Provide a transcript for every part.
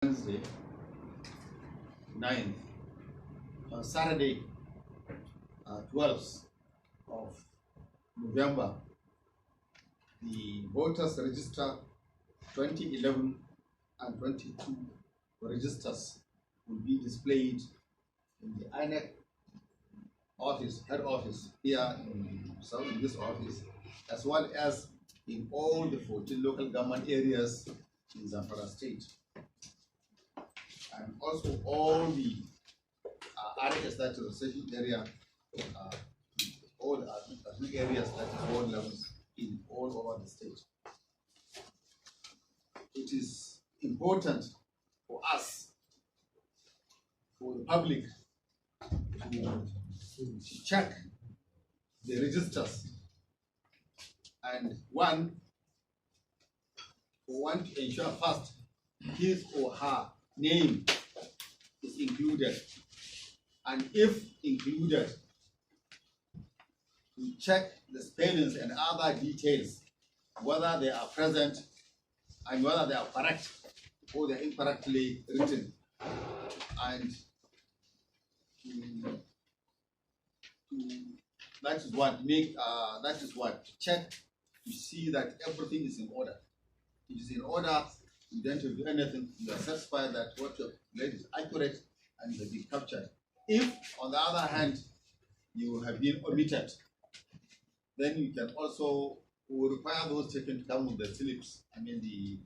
Wednesday, 9th, on Saturday, 12th of November, the voters register 2011 and 22 registers will be displayed in the INEC office, head office here in this office, as well as in all the 14 local government areas in Zamfara state. And also all the areas that is reception area, all the areas that is all levels in all over the state. It is important for us, for the public, to check the registers, and one to ensure first his or her name is included, and if included, to check the spellings and other details, whether they are present and whether they are correct or they are incorrectly written, and that is what check to see that everything is in order. If it is in order, you don't have to do anything. You are satisfied that what you have laid is accurate and has been captured. If, on the other hand, you have been omitted, then you can also require those taken to come with the slips. I mean the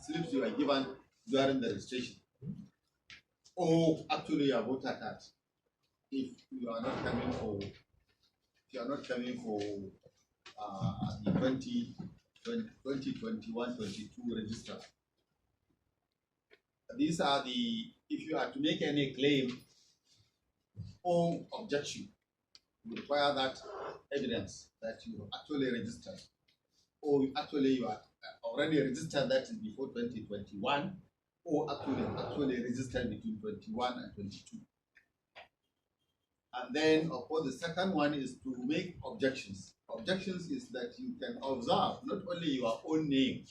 slips you are given during the registration, or actually your voter card. If you are not coming for, the 2021-22 register. These are the, if you are to make any claim or objection, you require that evidence that you actually registered, or you are already registered, that is before 2021, or actually registered between 21 and 22. And then, of course, the second one is to make objections. Objections is that you can observe not only your own name,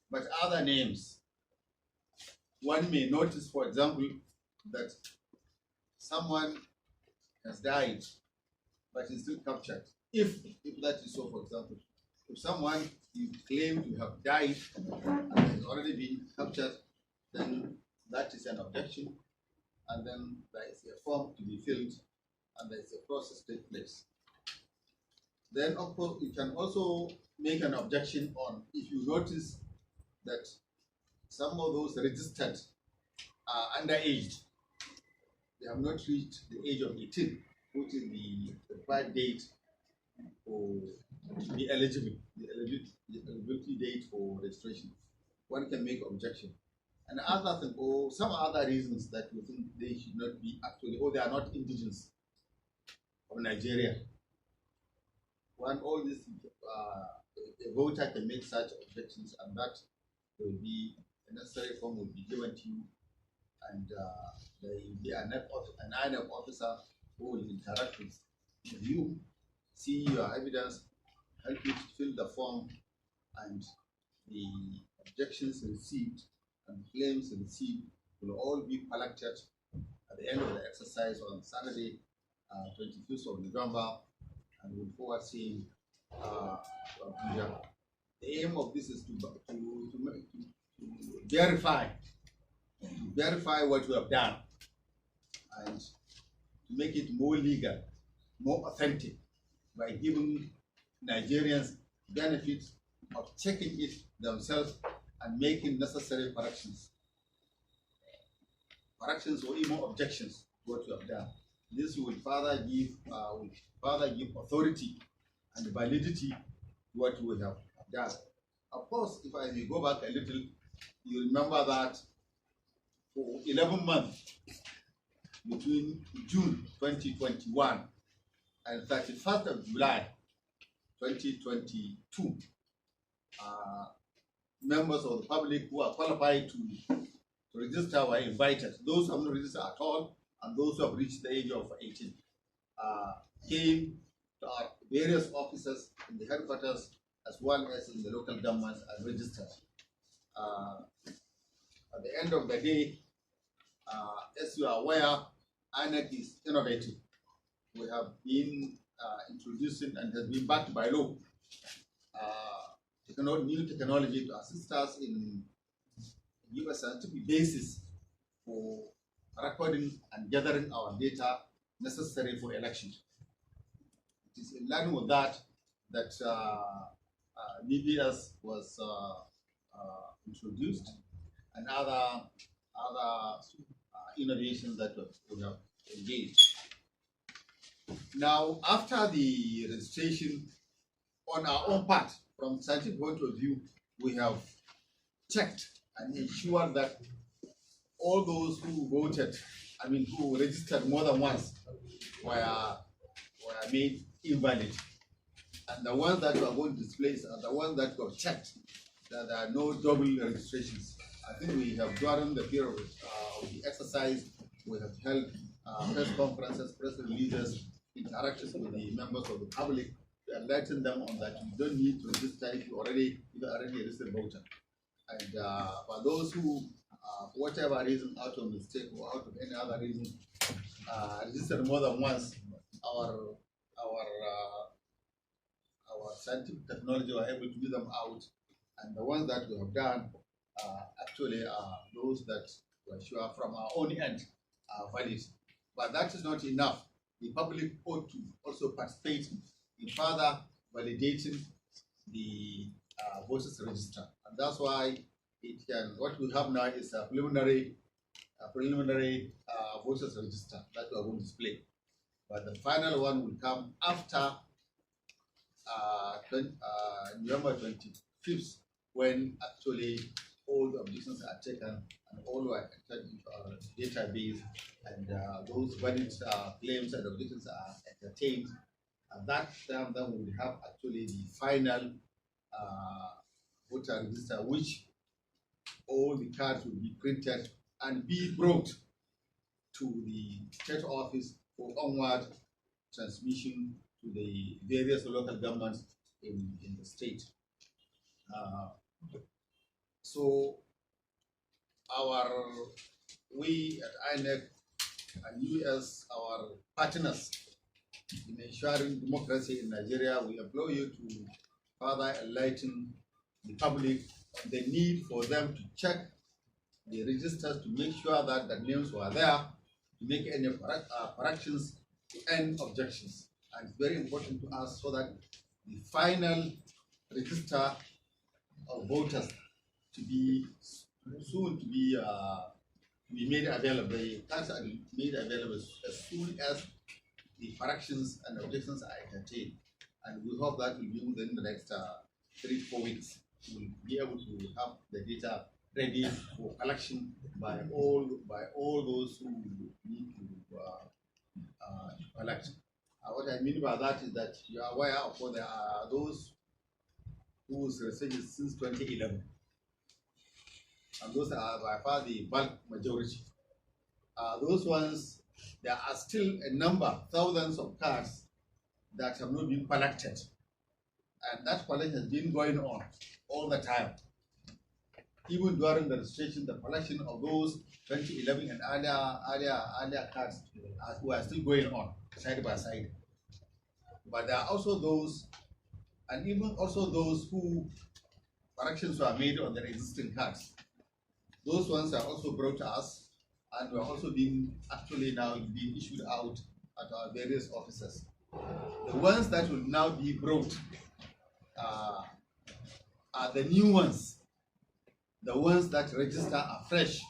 but other names. One may notice, for example, that someone has died, but is still captured. If that is so, for example, if someone you claim to have died and has already been captured, then that is an objection, and then there is a form to be filled, and there is a process to take place. Then, of course, you can also make an objection on if you notice that some of those registered are underaged. They have not reached the age of 18, which is the required date for to be eligible, the eligibility date for registration. One can make objection. And other thing, or some other reasons that you think they should not be actually, or they are not indigenous of Nigeria. All this, a voter can make such objections, and that will be a necessary form will be given to you, and there will be an INEC officer who will interact with you, see your evidence, help you to fill the form, and the objections received and claims received will all be collected at the end of the exercise on Saturday, 25th of November, and we'll forward seeing Abuja. The aim of this is to verify what we have done, and to make it more legal, more authentic, by giving Nigerians benefits of checking it themselves and making necessary corrections or even objections to what you have done. This will further give authority and validity to what we have done. Of course, if I may go back a little, you remember that for 11 months between June 2021 and 31st of July 2022, members of the public who are qualified to register were invited. Those who have not registered at all and those who have reached the age of 18 came to our various offices in the headquarters as well as in the local governments and registered. At the end of the day, as you are aware, INEC is innovative. We have been introducing and has been backed by law new technology to assist us in give a scientific basis for recording and gathering our data necessary for elections. It is in line with that DBS was introduced and other innovations that we have engaged. Now, after the registration, on our own part, from scientific point of view, we have checked and ensured that all those who voted, who registered more than once, were made invalid. And the ones that were going to displace are the ones that were checked, that there are no double registrations. I think we have during the period of the exercise, we have held press conferences, press releases, interactions with the members of the public to enlighten them on that you don't need to register if you're already a registered voter. And for those who, for whatever reason, out of mistake or out of any other reason, registered more than once, our scientific technology were able to do them out, and the ones that we have done actually are those that were sure from our own end are valid. But that is not enough. The public ought to also participate in further validating the voters register, and that's why what we have now is a preliminary voters register that we are going to display. But the final one will come after November 25th, when actually all the objections are taken and all are entered into our database, and those valid claims and objections are entertained. At that time, then we will have actually the final voter register, which all the cards will be printed and be brought to the state office for onward transmission to the various local governments in the state. So we at INEC and you as our partners in ensuring democracy in Nigeria, we implore you to further enlighten the public on the need for them to check the registers to make sure that the names were there, to make any corrections and objections. And it's very important to us so that the final register of voters to be soon to be made available. The cards are made available as soon as the corrections and objections are entertained, and we hope that will be within the next 3 to 4 weeks. We'll be able to have the data ready for collection by all those who need to collect. What I mean by that is that you are aware of there are those whose research is since 2011, and those are by far the bulk majority. Those ones, there are still a number, thousands of cards that have not been collected, and that collection has been going on all the time. Even during the registration, the collection of those 2011 and earlier cards were still going on side by side. But there are also those, and even also those who corrections were made on their existing cards. Those ones are also brought to us, and we're also being actually now being issued out at our various offices. The ones that will now be brought are the new ones, the ones that register afresh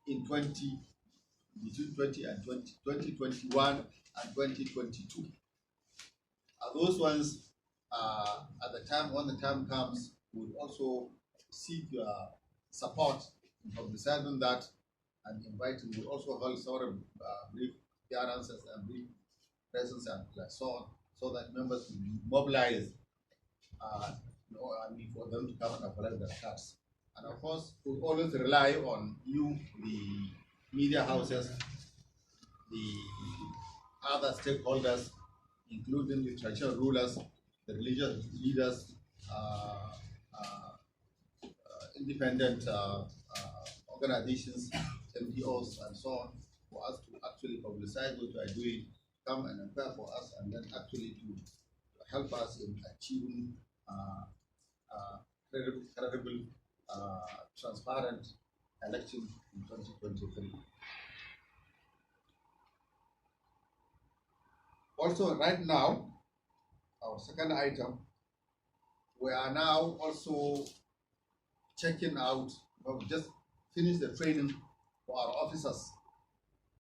in between 2021 and 2022. Those ones, at the time, when the time comes, we'll also seek your support in publicizing that and inviting. We'll also hold several brief appearances and brief presence and so on, so that members will be mobilized for them to come and collect their cards. And of course, we always rely on you, the media houses, the other stakeholders, including the traditional rulers, the religious leaders, independent organizations, NPOs, and so on, for us to actually publicize what we are doing, come and inquire for us, and then actually to help us in achieving credible, transparent election in 2023. Also, right now, our second item, we are now also checking out, we have just finished the training for our officers